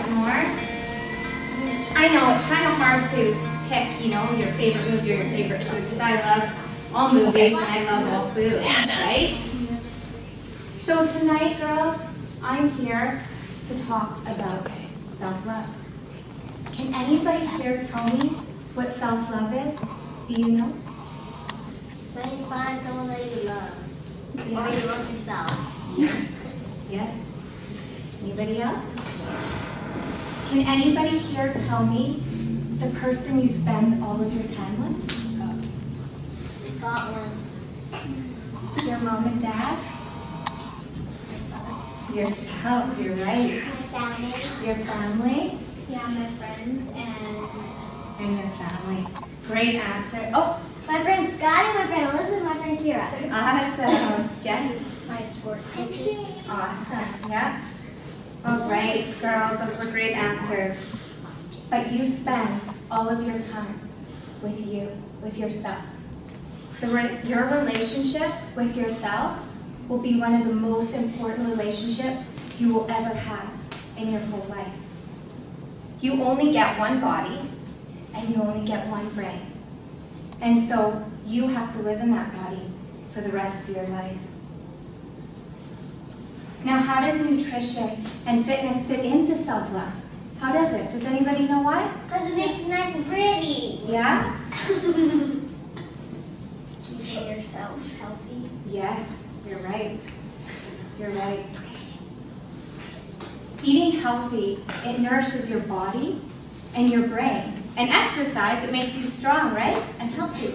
bit more. I know it's kind of hard to pick, your favorite movie or your favorite food, because I love all movies and I love all food, right? So tonight, girls, I'm here to talk about self-love. Can anybody here tell me what self-love is? Do you know? When you find someone that you love, Yeah. or you love yourself. Yes. Anybody else? Can anybody here tell me the person you spend all of your time with? Scotland. Your mom and dad? Myself. Yourself, you're right. My family. Your family Yeah, my friends and your family. Great answer. Oh, my friend Scotty, my friend Alyssa, and my friend Kira. awesome. Yes. My sport coaches. Awesome. Yeah. All right, girls, those were great answers. But you spend all of your time with yourself. Your relationship with yourself will be one of the most important relationships you will ever have in your whole life. You only get one body, and you only get one brain. And so you have to live in that body for the rest of your life. Now, how does nutrition and fitness fit into self-love? How does it? Does anybody know why? Because it makes you nice and pretty. Yeah? Keeping yourself healthy. Yes, you're right. You're right. Eating healthy, it nourishes your body and your brain. And exercise, it makes you strong, right? And healthy.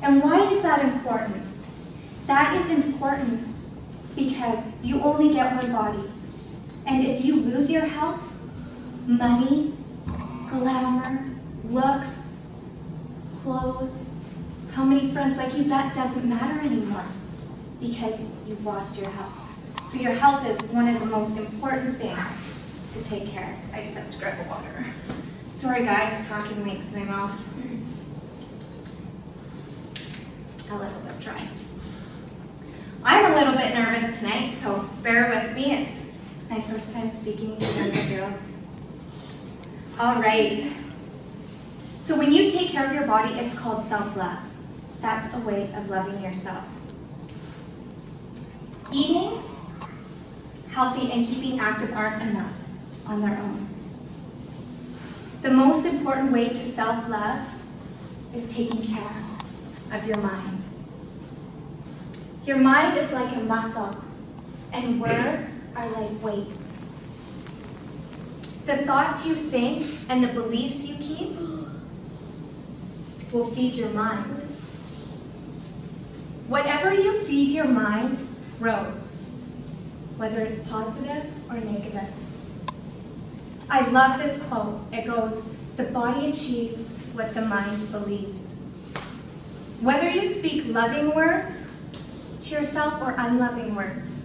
And why is that important? That is important because you only get one body. And if you lose your health, money, glamour, looks, clothes, how many friends like you, that doesn't matter anymore because you've lost your health. So your health is one of the most important things to take care of. I just have to grab the water. Sorry guys, talking makes my mouth a little bit dry. I'm a little bit nervous tonight, so bear with me. It's my first time speaking to younger girls. All right. So when you take care of your body, it's called self-love. That's a way of loving yourself. Eating healthy and keeping active aren't enough on their own. The most important way to self-love is taking care of your mind. Your mind is like a muscle, and words are like weights. The thoughts you think and the beliefs you keep will feed your mind. Whatever you feed your mind grows, whether it's positive or negative. I love this quote. It goes, "The body achieves what the mind believes." Whether you speak loving words to yourself or unloving words,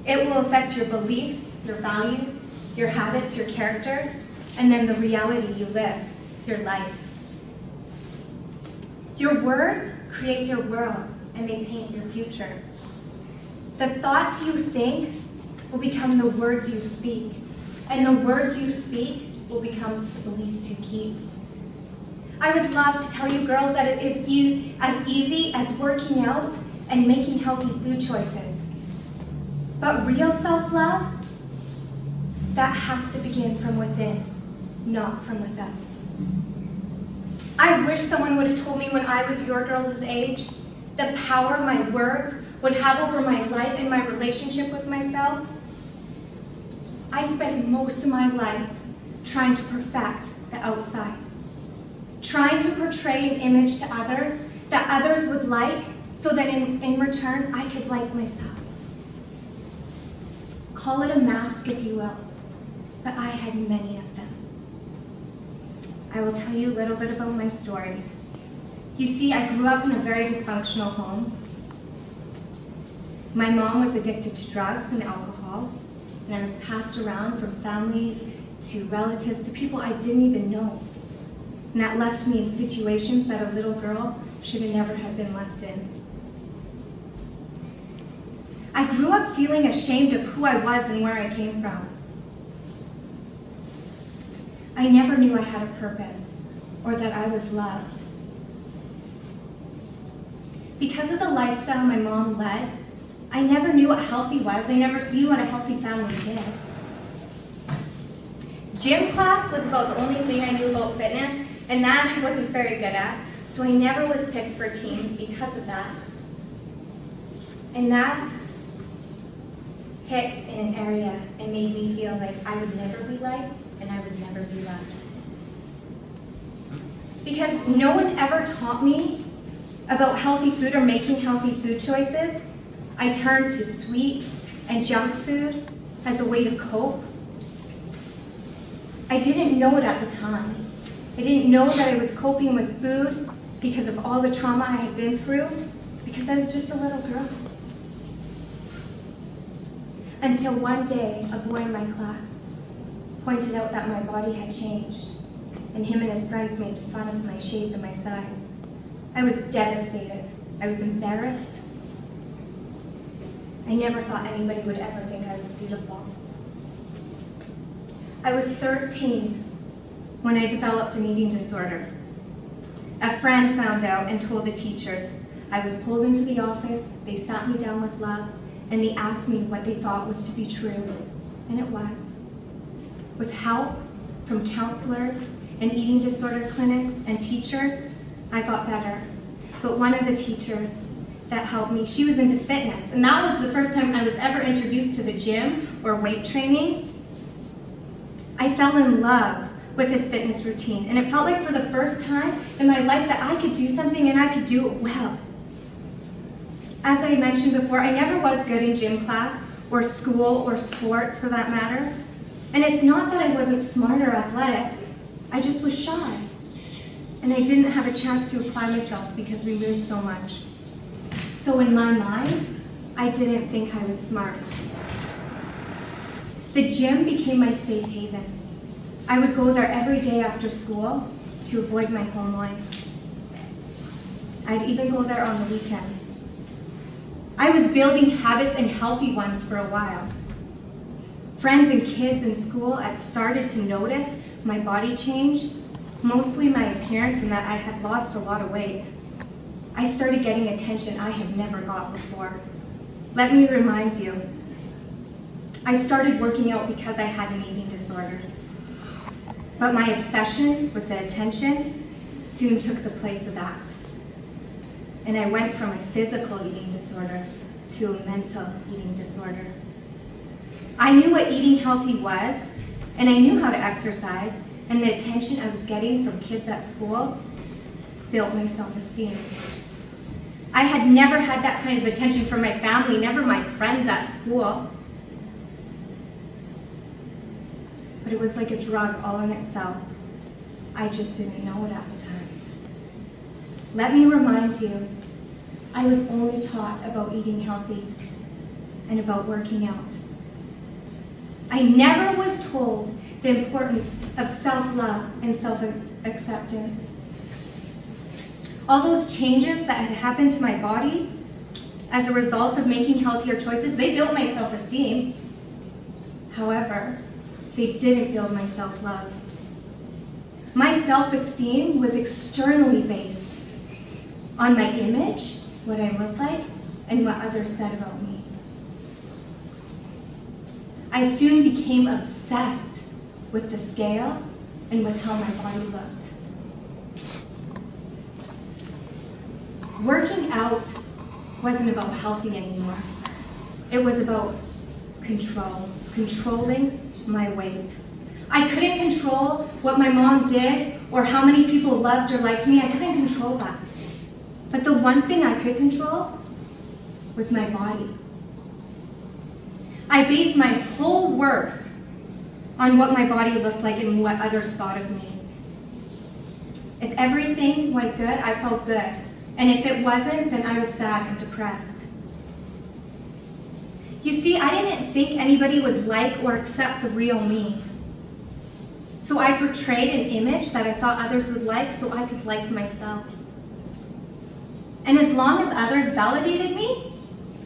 it will affect your beliefs, your values, your habits, your character, and then the reality you live, your life. Your words create your world, and they paint your future. The thoughts you think will become the words you speak, and the words you speak will become the beliefs you keep. I would love to tell you girls that it is as easy as working out and making healthy food choices. But real self-love, that has to begin from within, not from without. I wish someone would have told me when I was your girls' age the power my words would have over my life and my relationship with myself. I spent most of my life trying to perfect the outside, trying to portray an image to others that others would like, so that in return I could like myself. Call it a mask if you will, but I had many of them. I will tell you a little bit about my story. You see, I grew up in a very dysfunctional home. My mom was addicted to drugs and alcohol, and I was passed around from families to relatives to people I didn't even know. And that left me in situations that a little girl should have never have been left in. I grew up feeling ashamed of who I was and where I came from. I never knew I had a purpose or that I was loved. Because of the lifestyle my mom led, I never knew what healthy was. I never seen what a healthy family did. Gym class was about the only thing I knew about fitness, and that I wasn't very good at, so I never was picked for teams because of that. And that hit in an area and made me feel like I would never be liked and I would never be loved. Because no one ever taught me about healthy food or making healthy food choices, I turned to sweets and junk food as a way to cope. I didn't know it at the time. I didn't know that I was coping with food because of all the trauma I had been through, because I was just a little girl. Until one day, a boy in my class pointed out that my body had changed, and him and his friends made fun of my shape and my size. I was devastated. I was embarrassed. I never thought anybody would ever think I was beautiful. I was 13 when I developed an eating disorder. A friend found out and told the teachers. I was pulled into the office, they sat me down with love, and they asked me what they thought was to be true, and it was. With help from counselors and eating disorder clinics and teachers, I got better. But one of the teachers that helped me, she was into fitness, and that was the first time I was ever introduced to the gym or weight training. I fell in love with this fitness routine, and it felt like for the first time in my life that I could do something and I could do it well. As I mentioned before, I never was good in gym class or school or sports for that matter. And it's not that I wasn't smart or athletic, I just was shy. And I didn't have a chance to apply myself because we moved so much. So in my mind, I didn't think I was smart. The gym became my safe haven. I would go there every day after school to avoid my home life. I'd even go there on the weekends. I was building habits and healthy ones for a while. Friends and kids in school had started to notice my body change, mostly my appearance and that I had lost a lot of weight. I started getting attention I had never got before. Let me remind you, I started working out because I had an eating disorder. But my obsession with the attention soon took the place of that. And I went from a physical eating disorder to a mental eating disorder. I knew what eating healthy was, and I knew how to exercise, and the attention I was getting from kids at school built my self-esteem. I had never had that kind of attention from my family, never my friends at school. But it was like a drug all in itself. I just didn't know it at the time. Let me remind you, I was only taught about eating healthy and about working out. I never was told the importance of self-love and self-acceptance. All those changes that had happened to my body as a result of making healthier choices, they built my self-esteem. However, they didn't build my self-love. My self-esteem was externally based on my image, what I looked like, and what others said about me. I soon became obsessed with the scale and with how my body looked. Working out wasn't about healthy anymore. It was about controlling my weight. I couldn't control what my mom did or how many people loved or liked me. I couldn't control that. But the one thing I could control was my body. I based my whole worth on what my body looked like and what others thought of me. If everything went good, I felt good. And if it wasn't, then I was sad and depressed. You see, I didn't think anybody would like or accept the real me. So I portrayed an image that I thought others would like so I could like myself. And as long as others validated me,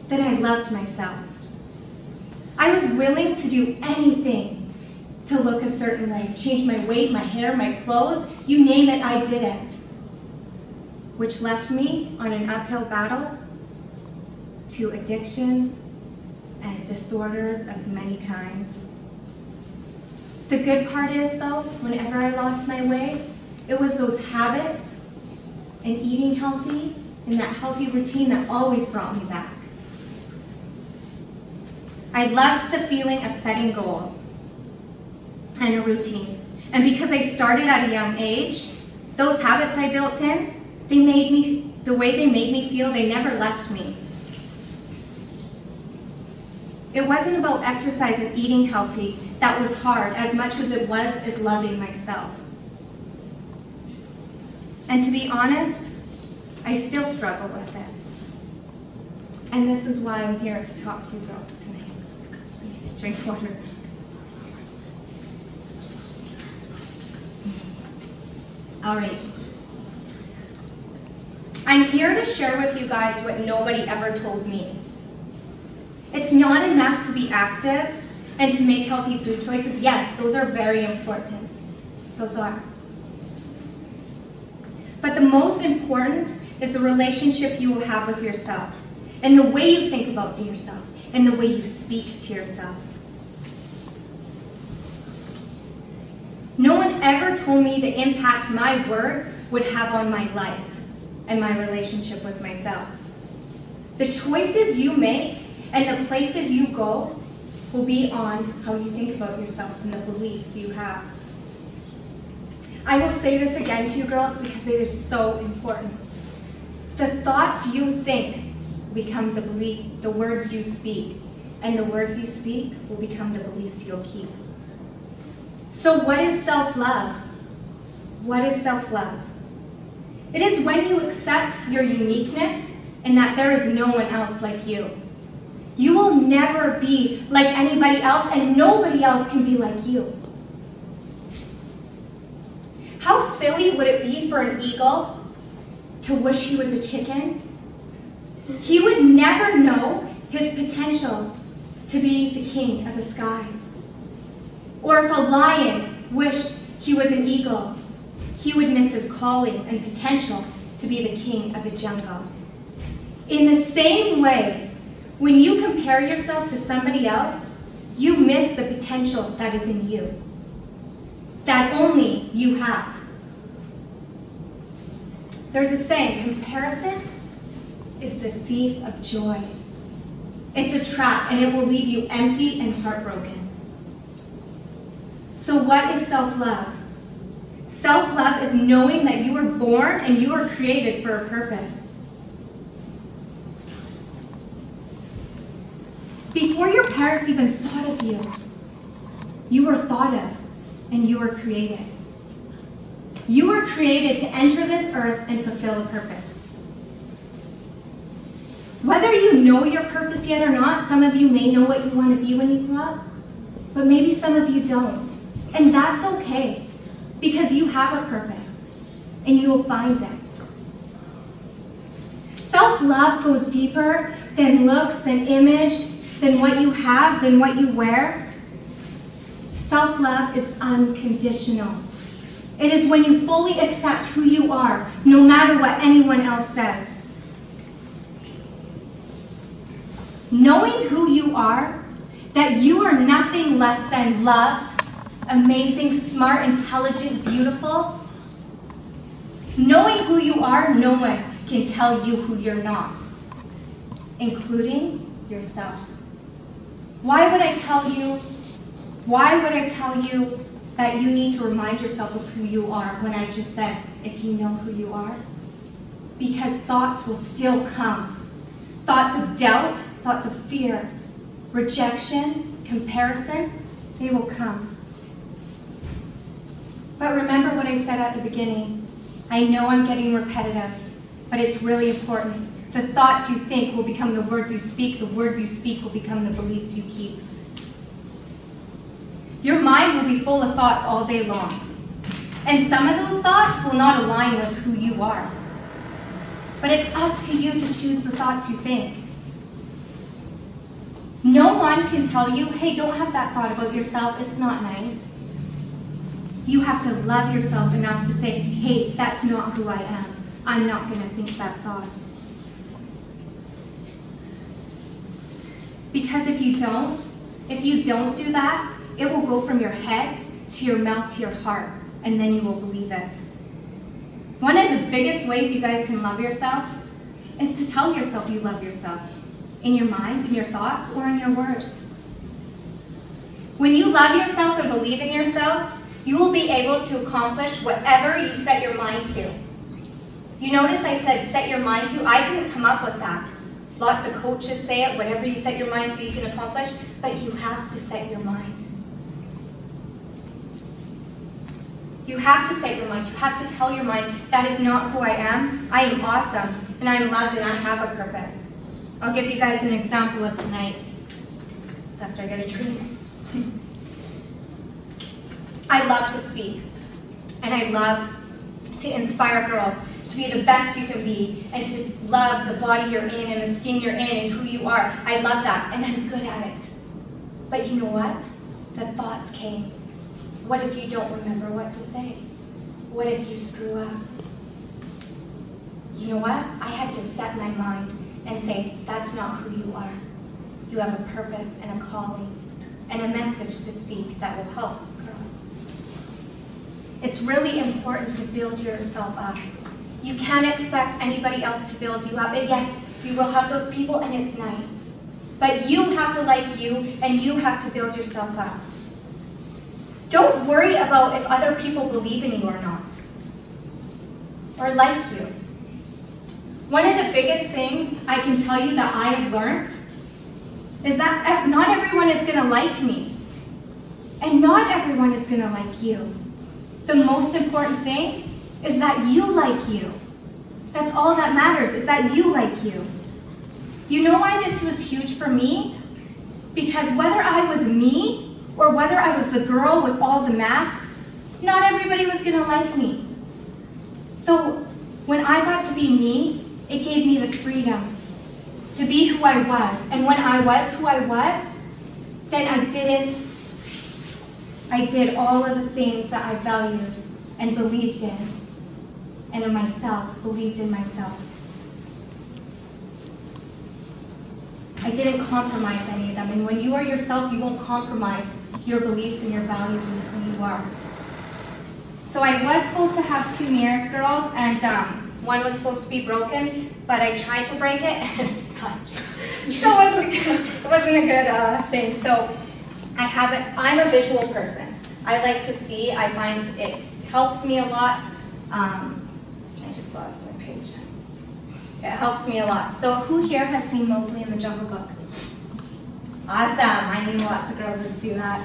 then I loved myself. I was willing to do anything to to look a certain way, change my weight, my hair, my clothes, you name it, I did it. Which left me on an uphill battle to addictions and disorders of many kinds. The good part is, though, whenever I lost my way, it was those habits and eating healthy and that healthy routine that always brought me back. I loved the feeling of setting goals and a routine. And because I started at a young age, those habits I built in, the way they made me feel, they never left me. It wasn't about exercise and eating healthy that was hard as much as it was as loving myself. And to be honest, I still struggle with it. And this is why I'm here to talk to you girls tonight. Drink water. All right. I'm here to share with you guys what nobody ever told me. It's not enough to be active and to make healthy food choices. Yes, those are very important. Those are. But the most important is the relationship you will have with yourself, and the way you think about yourself, and the way you speak to yourself. No one ever told me the impact my words would have on my life and my relationship with myself. The choices you make and the places you go will be on how you think about yourself and the beliefs you have. I will say this again to you girls because it is so important. The thoughts you think become the words you speak, and the words you speak will become the beliefs you'll keep. So what is self-love? What is self-love? It is when you accept your uniqueness and that there is no one else like you. You will never be like anybody else, and nobody else can be like you. How silly would it be for an eagle to wish he was a chicken? He would never know his potential to be the king of the sky. Or if a lion wished he was an eagle, he would miss his calling and potential to be the king of the jungle. In the same way, when you compare yourself to somebody else, you miss the potential that is in you, that only you have. There's a saying, comparison is the thief of joy. It's a trap, and it will leave you empty and heartbroken. So what is self-love? Self-love is knowing that you were born and you were created for a purpose. Before your parents even thought of you, you were thought of and you were created. You were created to enter this earth and fulfill a purpose. Whether you know your purpose yet or not, some of you may know what you want to be when you grow up, but maybe some of you don't. And that's okay, because you have a purpose, and you will find it. Self-love goes deeper than looks, than image, than what you have, than what you wear. Self-love is unconditional. It is when you fully accept who you are, no matter what anyone else says. Knowing who you are, that you are nothing less than loved, amazing, smart, intelligent, beautiful. Knowing who you are, no one can tell you who you're not, including yourself. Why would I tell you that you need to remind yourself of who you are when I just said, if you know who you are? Because thoughts will still come. Thoughts of doubt, thoughts of fear, rejection, comparison, they will come. But remember what I said at the beginning. I know I'm getting repetitive, but it's really important. The thoughts you think will become the words you speak. The words you speak will become the beliefs you keep. Your mind will be full of thoughts all day long. And some of those thoughts will not align with who you are. But it's up to you to choose the thoughts you think. No one can tell you, hey, don't have that thought about yourself. It's not nice. You have to love yourself enough to say, hey, that's not who I am. I'm not going to think that thought. Because if you don't do that, it will go from your head to your mouth to your heart, and then you will believe it. One of the biggest ways you guys can love yourself is to tell yourself you love yourself. In your mind, in your thoughts, or in your words. When you love yourself and believe in yourself, you will be able to accomplish whatever you set your mind to. You notice I said set your mind to? I didn't come up with that. Lots of coaches say it, whatever you set your mind to you can accomplish, but you have to set your mind. You have to set your mind. You have to tell your mind, that is not who I am. I am awesome, and I am loved, and I have a purpose. I'll give you guys an example of tonight. It's after I get a treat. I love to speak, and I love to inspire girls to be the best you can be, and to love the body you're in, and the skin you're in, and who you are. I love that, and I'm good at it. But you know what? The thoughts came. What if you don't remember what to say? What if you screw up? You know what? I had to set my mind and say, that's not who you are. You have a purpose and a calling and a message to speak that will help girls. It's really important to build yourself up. You can't expect anybody else to build you up. And yes, you will have those people, and it's nice. But you have to like you, and you have to build yourself up. Don't worry about if other people believe in you or not, or like you. One of the biggest things I can tell you that I have learned is that not everyone is going to like me, and not everyone is going to like you. The most important thing is that you like you. That's all that matters, is that you like you. You know why this was huge for me? Because whether I was me, or whether I was the girl with all the masks, not everybody was going to like me. So when I got to be me, it gave me the freedom to be who I was. And when I was who I was, then I did all of the things that I valued and believed in. And in myself, believed in myself. I didn't compromise any of them. And when you are yourself, you won't compromise your beliefs and your values and who you are. So I was supposed to have 2 mirrors, girls, and one was supposed to be broken, but I tried to break it and it stopped. So it wasn't a good thing. So I'm a visual person. I like to see. I find it helps me a lot. I just lost my page. It helps me a lot. So who here has seen Mowgli in the Jungle Book? Awesome. I knew lots of girls would see that.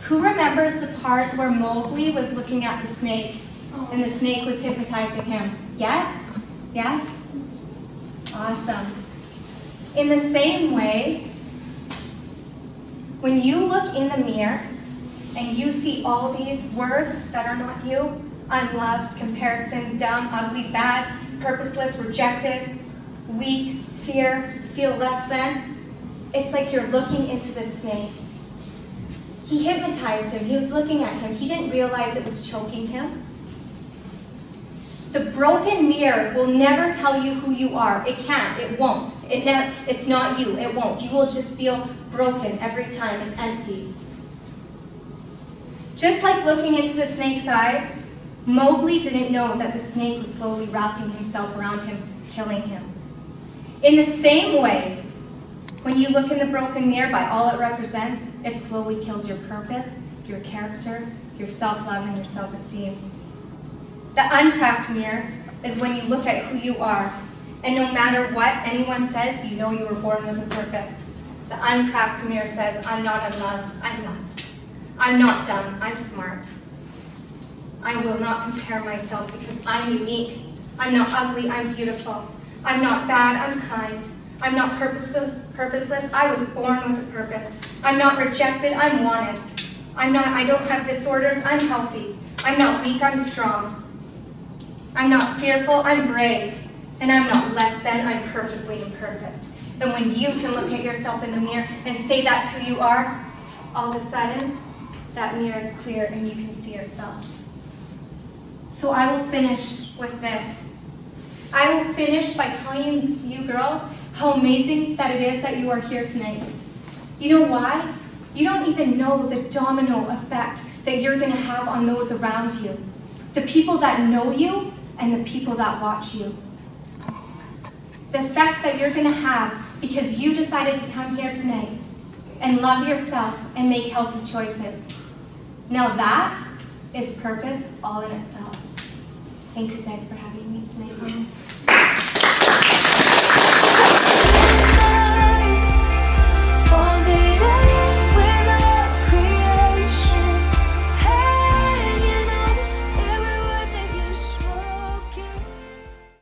Who remembers the part where Mowgli was looking at the snake and the snake was hypnotizing him? Yes? Yes? Awesome. In the same way, when you look in the mirror and you see all these words that are not you, unloved, comparison, dumb, ugly, bad, purposeless, rejected, weak, fear, feel less than, it's like you're looking into the snake. He hypnotized him. He was looking at him. He didn't realize it was choking him. The broken mirror will never tell you who you are. It can't. It won't. It's not you. It won't. You will just feel broken every time and empty. Just like looking into the snake's eyes, Mowgli didn't know that the snake was slowly wrapping himself around him, killing him. In the same way, when you look in the broken mirror by all it represents, it slowly kills your purpose, your character, your self-love, and your self-esteem. The uncracked mirror is when you look at who you are, and no matter what anyone says, you know you were born with a purpose. The uncracked mirror says, I'm not unloved, I'm loved. I'm not dumb, I'm smart. I will not compare myself because I'm unique. I'm not ugly, I'm beautiful. I'm not bad, I'm kind. I'm not purposeless, I was born with a purpose. I'm not rejected, I'm wanted. I don't have disorders, I'm healthy. I'm not weak, I'm strong. I'm not fearful, I'm brave. And I'm not less than, I'm perfectly imperfect. And when you can look at yourself in the mirror and say that's who you are, all of a sudden, that mirror is clear and you can see yourself. So I will finish with this. I will finish by telling you girls how amazing that it is that you are here tonight. You know why? You don't even know the domino effect that you're going to have on those around you. The people that know you and the people that watch you. The effect that you're going to have because you decided to come here tonight and love yourself and make healthy choices. Now that is purpose all in itself. Thank you guys for having me tonight.